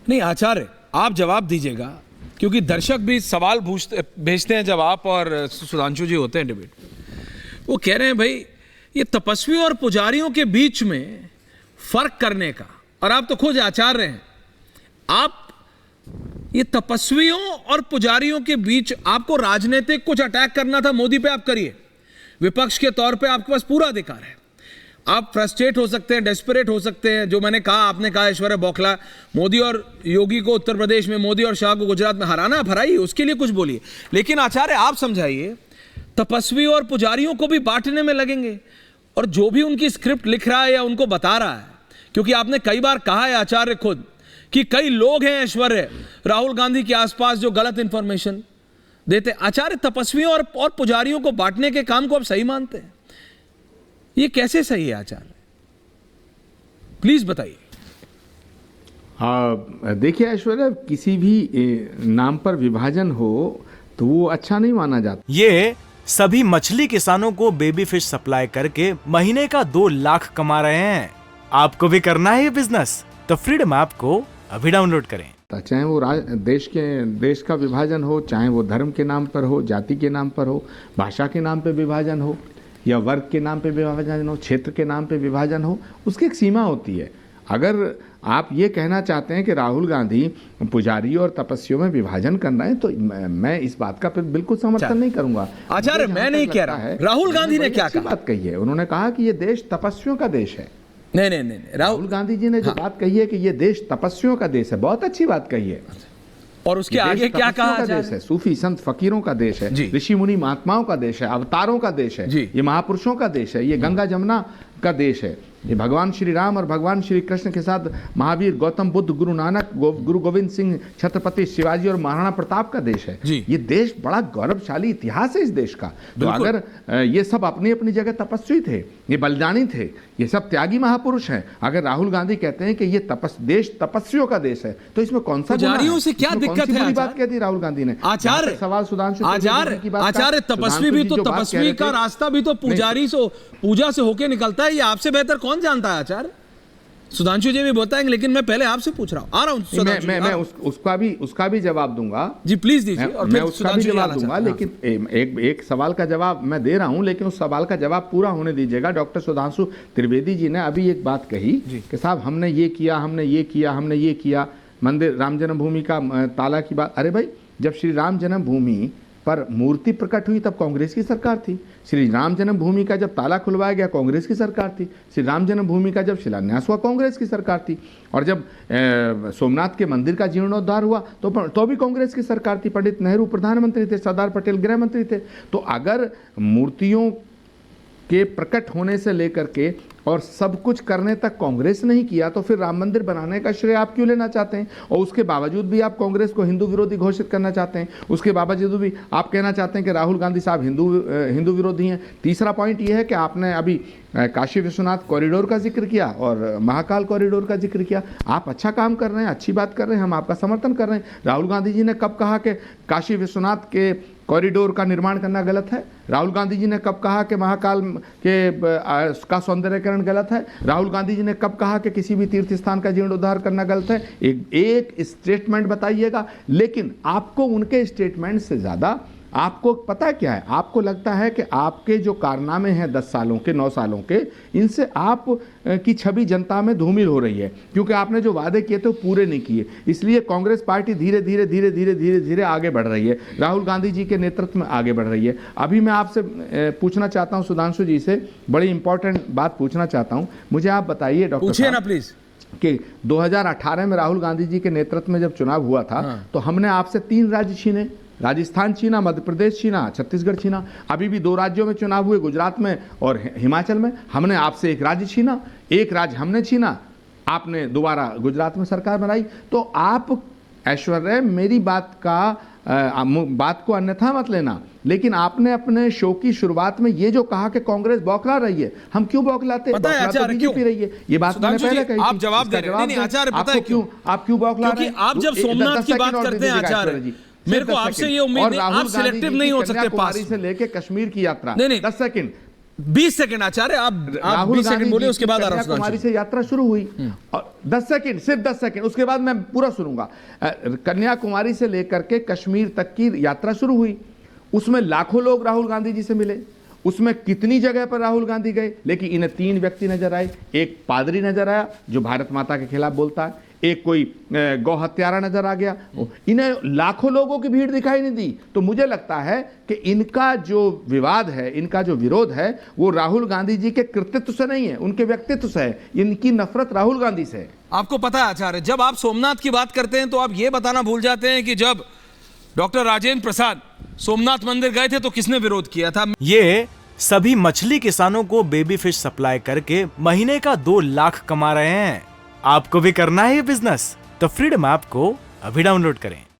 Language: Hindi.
नहीं आचार्य, आप जवाब दीजिएगा, क्योंकि दर्शक भी सवाल भेजते हैं जब आप और सुधांशु जी होते हैं डिबेट, वो कह रहे हैं भाई ये तपस्वियों और पुजारियों के बीच में फर्क करने का, और आप तो खुद आचार्य हैं, आप ये तपस्वियों और पुजारियों के बीच आपको राजनीतिक कुछ अटैक करना था मोदी पे, आप करिए, विपक्ष के तौर पे आपके पास पूरा अधिकार है। आप फ्रस्ट्रेट हो सकते हैं, डेस्परेट हो सकते हैं, जो मैंने कहा, आपने कहा ऐश्वर्या बौखला, मोदी और योगी को उत्तर प्रदेश में, मोदी और शाह को गुजरात में हराना, आप हराइए, उसके लिए कुछ बोलिए, लेकिन आचार्य आप समझाइए, तपस्वी और पुजारियों को भी बांटने में लगेंगे, और जो भी उनकी स्क्रिप्ट लिख रहा है या उनको बता रहा है, क्योंकि आपने कई बार कहा है आचार्य खुद कि कई लोग हैं ऐश्वर्य राहुल गांधी के आसपास जो गलत इंफॉर्मेशन देते। आचार्य, तपस्वियों और पुजारियों को बांटने के काम को आप सही मानते हैं? ये कैसे सही है आचार्य, प्लीज बताइए। देखिए ऐश्वर्या, किसी भी नाम पर विभाजन हो तो वो अच्छा नहीं माना जाता। ये सभी मछली किसानों को बेबी फिश सप्लाई करके महीने का 2 लाख कमा रहे हैं। आपको भी करना है ये बिजनेस? तो फ्रीडम ऐप को अभी डाउनलोड करें। चाहे वो देश का विभाजन हो, चाहे वो धर्म के नाम पर हो, जाति के नाम पर हो, भाषा के नाम पर विभाजन हो, या वर्ग के नाम पे विभाजन हो, क्षेत्र के नाम पे विभाजन हो, उसकी एक सीमा होती है। अगर आप ये कहना चाहते हैं कि राहुल गांधी पुजारी और तपस्वियों में विभाजन कर रहे हैं, तो मैं इस बात का बिल्कुल समर्थन नहीं करूंगा। आचार्य, मैं नहीं कह रहा है, राहुल गांधी ने क्या कहा, बात कही है, उन्होंने कहा कि ये देश तपस्वियों का देश है। नहीं, राहुल गांधी जी ने जो बात कही है कि ये देश तपस्वियों का देश है, बहुत अच्छी बात कही है। और उसके आगे क्या कहा? देश है, सूफी संत फकीरों का देश है, ऋषि मुनि महात्माओं का देश है, अवतारों का देश है, ये महापुरुषों का देश है, ये गंगा जमुना का देश है, ये भगवान श्री राम और भगवान श्री कृष्ण के साथ महावीर, गौतम बुद्ध, गुरु नानक, गुरु गोविंद सिंह, छत्रपति शिवाजी और महाराणा प्रताप का देश है। ये देश बड़ा गौरवशाली इतिहास है इस देश का। तो अगर ये सब अपनी अपनी जगह तपस्वी थे, ये बलिदानी थे, ये सब त्यागी महापुरुष हैं, अगर राहुल गांधी कहते हैं कि ये देश तपस्वियों का देश है, तो इसमें कौन सा पुजारियों से क्या दिक्कत है? बात कह दी राहुल गांधी ने। आचार्य, सवाल सुधांशु आचार्य, तपस्वी भी तो तपस्वी का रास्ता भी तो पुजारी से, पूजा से होके निकलता है, ये आपसे बेहतर कौन जानता है आचार्य? सुधांशु जी भी बताएंगे, लेकिन मैं पहले आपसे पूछ रहा हूं, आ रहा हूं। मैं उसका भी जवाब दूंगा जी, प्लीज दीजिए, और मैं उसका भी जवाब दूंगा, लेकिन एक सवाल का जवाब मैं दे रहा हूं, लेकिन उस सवाल का जवाब पूरा होने दीजिएगा। डॉक्टर सुधांशु त्रिवेदी जी ने अभी एक बात कही कि साहब हमने ये किया, हमने ये किया, हमने ये किया, मंदिर राम जन्मभूमि का ताला की बात। अरे भाई, जब श्री राम जन्मभूमि पर मूर्ति प्रकट हुई तब कांग्रेस की सरकार थी। श्री राम जन्मभूमि का जब ताला खुलवाया गया कांग्रेस की सरकार थी। श्री राम जन्मभूमि का जब शिलान्यास हुआ कांग्रेस की सरकार थी। और जब सोमनाथ के मंदिर का जीर्णोद्धार हुआ तो भी कांग्रेस की सरकार थी। पंडित नेहरू प्रधानमंत्री थे, सरदार पटेल गृह मंत्री थे। तो अगर मूर्तियों के प्रकट होने से लेकर के और सब कुछ करने तक कांग्रेस नहीं किया, तो फिर राम मंदिर बनाने का श्रेय आप क्यों लेना चाहते हैं? और उसके बावजूद भी आप कांग्रेस को हिंदू विरोधी घोषित करना चाहते हैं। उसके बावजूद भी आप कहना चाहते हैं कि राहुल गांधी साहब हिंदू विरोधी हैं। तीसरा पॉइंट ये है कि आपने अभी काशी विश्वनाथ कॉरिडोर का जिक्र किया और महाकाल कॉरिडोर का जिक्र किया। आप अच्छा काम कर रहे हैं, अच्छी बात कर रहे हैं, हम आपका समर्थन कर रहे हैं। राहुल गांधी जी ने कब कहा कि काशी विश्वनाथ के कॉरिडोर का निर्माण करना गलत है? राहुल गांधी जी ने कब कहा कि महाकाल का सौंदर्यीकरण गलत है? राहुल गांधी जी ने कब कहा कि किसी भी तीर्थ स्थान का जीर्णोद्धार करना गलत है? एक स्टेटमेंट बताइएगा। लेकिन आपको उनके स्टेटमेंट से ज़्यादा आपको पता क्या है, आपको लगता है कि आपके जो कारनामे हैं 10 सालों के, 9 सालों के, इनसे आप की छवि जनता में धूमिल हो रही है, क्योंकि आपने जो वादे किए थे वो पूरे नहीं किए। इसलिए कांग्रेस पार्टी धीरे धीरे धीरे धीरे धीरे धीरे आगे बढ़ रही है, राहुल गांधी जी के नेतृत्व में आगे बढ़ रही है। अभी मैं आपसे पूछना चाहता हूँ सुधांशु जी से, बड़ी इंपॉर्टेंट बात पूछना चाहता हूँ। मुझे आप बताइए डॉक्टर, पूछिए ना प्लीज, कि 2018 में राहुल गांधी जी के नेतृत्व में जब चुनाव हुआ था, तो हमने आपसे 3 राज्य छीने, राजस्थान छीना, मध्य प्रदेश छीना, छत्तीसगढ़ छीना। अभी भी 2 राज्यों में चुनाव हुए, गुजरात में और हिमाचल में। हमने आपसे 1 राज्य छीना, 1 राज्य हमने छीना, आपने दोबारा गुजरात में सरकार बनाई। तो आप ऐश्वर्या, मेरी बात को अन्यथा मत लेना, लेकिन आपने अपने शो की शुरुआत में ये जो कहा कि कांग्रेस बौखला रही है, हम क्यों बौखलाते? बीजेपी रही है, ये बात मैंने पहले कही। आप जवाब दे रहे हैं आचार्य, पता है क्यों? आप क्यों बौखला रहे हैं? आप जब सोमनाथ की बात करते हैं आचार्य जी, मेरे को आपसे ये उम्मीद है आप सिलेक्टिव नहीं हो सकते। कन्याकुमारी से लेके कश्मीर की यात्रा, 10 सेकंड, 20 सेकंड आचार्य, आप राहुल 20 सेकंड गांधी बोले, जी उसके की बाद आ रहा हूं कन्याकुमारी सुधांशु। से यात्रा शुरू हुई और 10 सेकंड, सिर्फ 10 सेकंड, उसके बाद मैं पूरा सुनूंगा। कन्याकुमारी से लेकर के कश्मीर तक की यात्रा शुरू हुई, उसमें लाखों लोग राहुल गांधी जी से मिले, उसमें कितनी जगह पर राहुल गांधी गए, लेकिन इन्हें 3 व्यक्ति नजर आए। एक पादरी नजर आया जो भारत माता के खिलाफ बोलता है, एक कोई गौ हत्यारा नजर आ गया, इन्हें लाखों लोगों की भीड़ दिखाई नहीं दी। तो मुझे लगता है कि इनका जो विवाद है, इनका जो विरोध है, वो राहुल गांधी जी के कृतित्व से नहीं है, उनके व्यक्तित्व से है। इनकी नफरत राहुल गांधी से है। आपको पता है आचार्य, जब आप सोमनाथ की बात करते हैं तो आप ये बताना भूल जाते हैं कि जब डॉक्टर राजेंद्र प्रसाद सोमनाथ मंदिर गए थे तो किसने विरोध किया था। ये सभी मछली किसानों को बेबी फिश सप्लाई करके महीने का 2 लाख कमा रहे हैं। आपको भी करना है ये बिजनेस? तो फ्रीडम ऐप को अभी डाउनलोड करें।